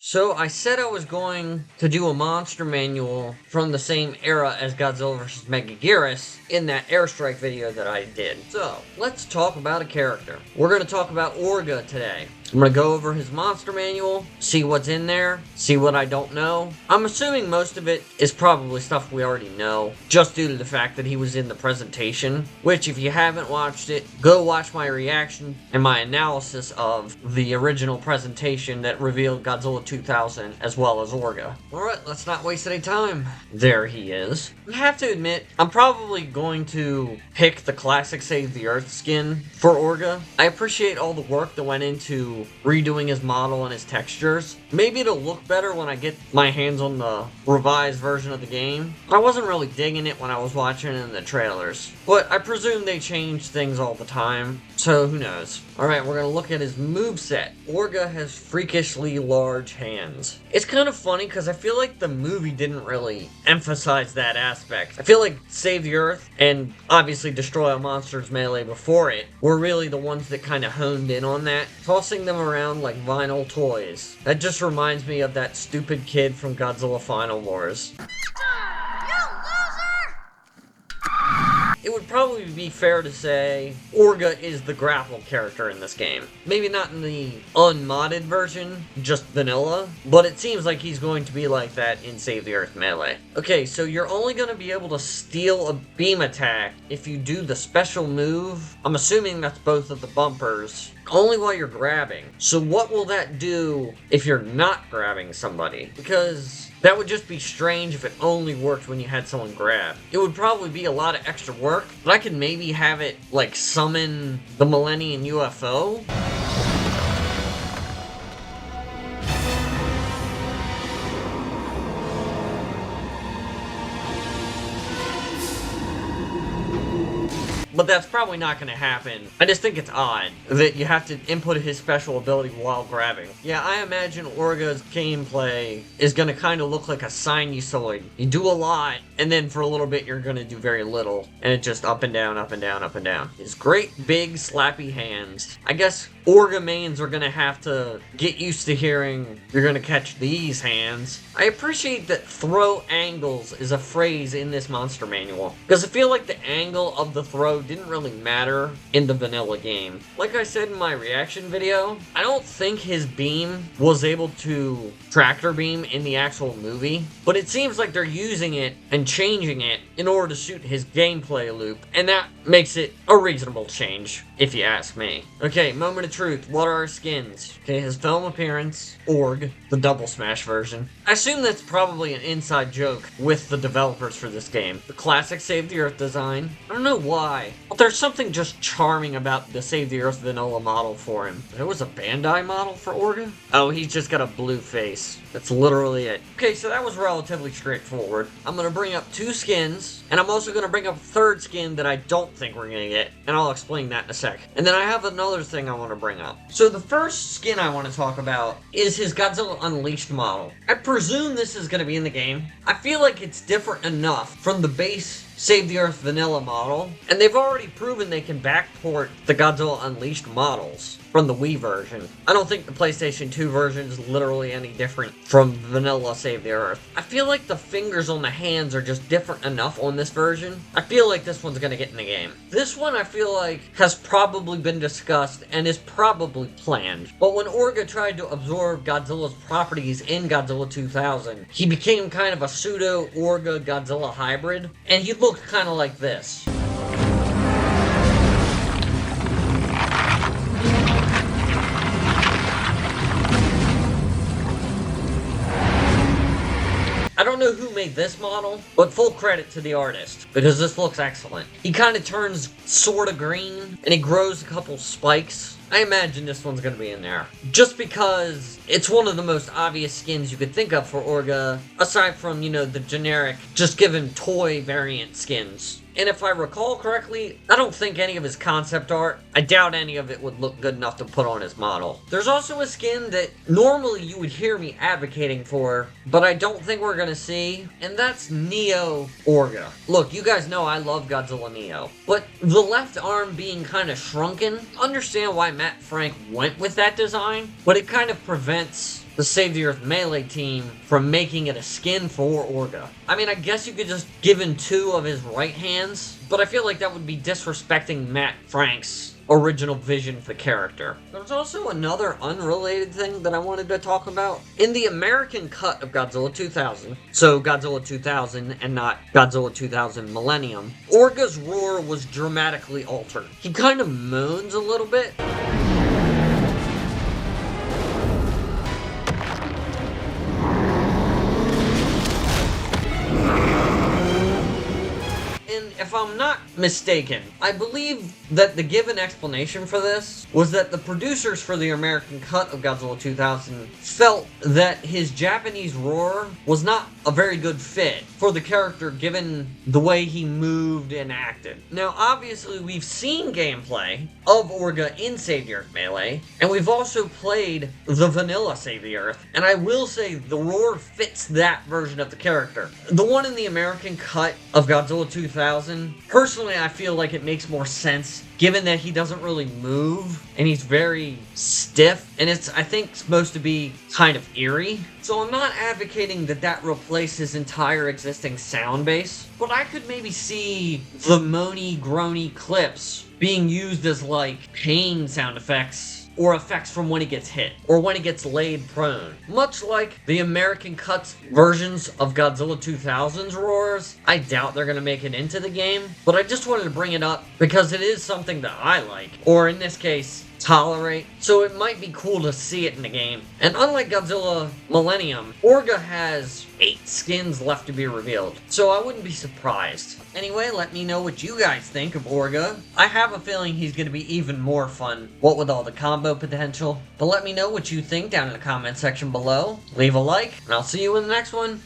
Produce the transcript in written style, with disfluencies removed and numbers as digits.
So I said I was going to do a monster manual from the same era as Godzilla vs. Megaguirus in that airstrike video that I did. So let's talk about a character. We're going to talk about Orga today. I'm going to go over his monster manual, see what's in there, see what I don't know. I'm assuming most of it is probably stuff we already know, just due to the fact that he was in the presentation, which if you haven't watched it, go watch my reaction and my analysis of the original presentation that revealed Godzilla 2000 as well as Orga. Alright, let's not waste any time. There he is. I have to admit, I'm probably going to pick the classic Save the Earth skin for Orga. I appreciate all the work that went into redoing his model and his textures. Maybe it'll look better when I get my hands on the revised version of the game. I wasn't really digging it when I was watching it in the trailers, but I presume they change things all the time, so who knows. Alright, we're gonna look at his moveset. Orga has freakishly large hands. It's kind of funny because I feel like the movie didn't really emphasize that aspect. I feel like Save the Earth and obviously Destroy All Monsters Melee before it were really the ones that kind of honed in on that, tossing them around like vinyl toys. That just reminds me of that stupid kid from Godzilla Final Wars. It would probably be fair to say Orga is the grapple character in this game. Maybe not in the unmodded version, just vanilla, but it seems like he's going to be like that in Save the Earth Melee. Okay, so you're only going to be able to steal a beam attack if you do the special move. I'm assuming that's both of the bumpers. Only while you're grabbing. So what will that do if you're not grabbing somebody? Because that would just be strange if it only worked when you had someone grab. It would probably be a lot of extra work, but I could maybe have it, like, summon the Millennium UFO. But that's probably not going to happen. I just think it's odd that you have to input his special ability while grabbing. Yeah, I imagine Orga's gameplay is going to kind of look like a sinusoid. You do a lot, and then for a little bit you're going to do very little. And it's just up and down, up and down, up and down. His great, big, slappy hands. I guess Orga mains are going to have to get used to hearing you're going to catch these hands. I appreciate that throw angles is a phrase in this monster manual, because I feel like the angle of the throw didn't really matter in the vanilla game. Like I said in my reaction video, I don't think his beam was able to tractor beam in the actual movie, but it seems like they're using it and changing it in order to suit his gameplay loop, and that makes it a reasonable change, if you ask me. Okay, moment of truth. What are our skins? Okay, his film appearance, Org, the Double Smash version. I assume that's probably an inside joke with the developers for this game. The classic Save the Earth design. I don't know why, but there's something just charming about the Save the Earth vanilla model for him. There was a Bandai model for Orga? Oh, he's just got a blue face. That's literally it. Okay, so that was relatively straightforward. I'm gonna bring up two skins, and I'm also gonna bring up a third skin that I don't think we're gonna get, and I'll explain that in a sec. And then I have another thing I want to bring up. So the first skin I want to talk about is his Godzilla Unleashed model. I presume this is gonna be in the game. I feel like it's different enough from the base Save the Earth vanilla model, and they've already proven they can backport the Godzilla Unleashed models from the Wii version. I don't think the PlayStation 2 version is literally any different from vanilla Save the Earth. I feel like the fingers on the hands are just different enough on this version. I feel like this one's gonna get in the game. This one I feel like has probably been discussed and is probably planned. But when Orga tried to absorb Godzilla's properties in Godzilla 2000, he became kind of a pseudo-Orga Godzilla hybrid, and he looked kind of like this. I don't know who made this model, but full credit to the artist, because this looks excellent. He kind of turns sort of green, and he grows a couple spikes. I imagine this one's going to be in there. Just because it's one of the most obvious skins you could think of for Orga, aside from, you know, the generic, just given toy variant skins. And if I recall correctly, I don't think any of his concept art, I doubt any of it would look good enough to put on his model. There's also a skin that normally you would hear me advocating for, but I don't think we're gonna see, and that's Neo Orga. Look, you guys know I love Godzilla Neo, but the left arm being kind of shrunken, understand why Matt Frank went with that design, but it kind of prevents the Save the Earth Melee team from making it a skin for Orga. I mean, I guess you could just give him 2 of his right hands, but I feel like that would be disrespecting Matt Frank's original vision for the character. There's also another unrelated thing that I wanted to talk about. In the American cut of Godzilla 2000, so Godzilla 2000 and not Godzilla 2000 Millennium, Orga's roar was dramatically altered. He kind of moans a little bit. If I'm not mistaken, I believe that the given explanation for this was that the producers for the American cut of Godzilla 2000 felt that his Japanese roar was not a very good fit for the character given the way he moved and acted. Now, obviously, we've seen gameplay of Orga in Save the Earth Melee, and we've also played the vanilla Save the Earth, and I will say the roar fits that version of the character. The one in the American cut of Godzilla 2000, personally, I feel like it makes more sense given that he doesn't really move and he's very stiff, and it's, I think, supposed to be kind of eerie. So I'm not advocating that that replace his entire existing sound base, but I could maybe see the moany, groany clips being used as like pain sound effects or effects from when he gets hit, or when he gets laid prone. Much like the American cuts versions of Godzilla 2000's roars, I doubt they're gonna make it into the game, but I just wanted to bring it up because it is something that I like, or in this case, tolerate, so it might be cool to see it in the game. And unlike Godzilla Millennium, Orga has 8 skins left to be revealed, so I wouldn't be surprised. Anyway, let me know what you guys think of Orga. I have a feeling he's going to be even more fun, what with all the combo potential. But let me know what you think down in the comment section below. Leave a like, and I'll see you in the next one.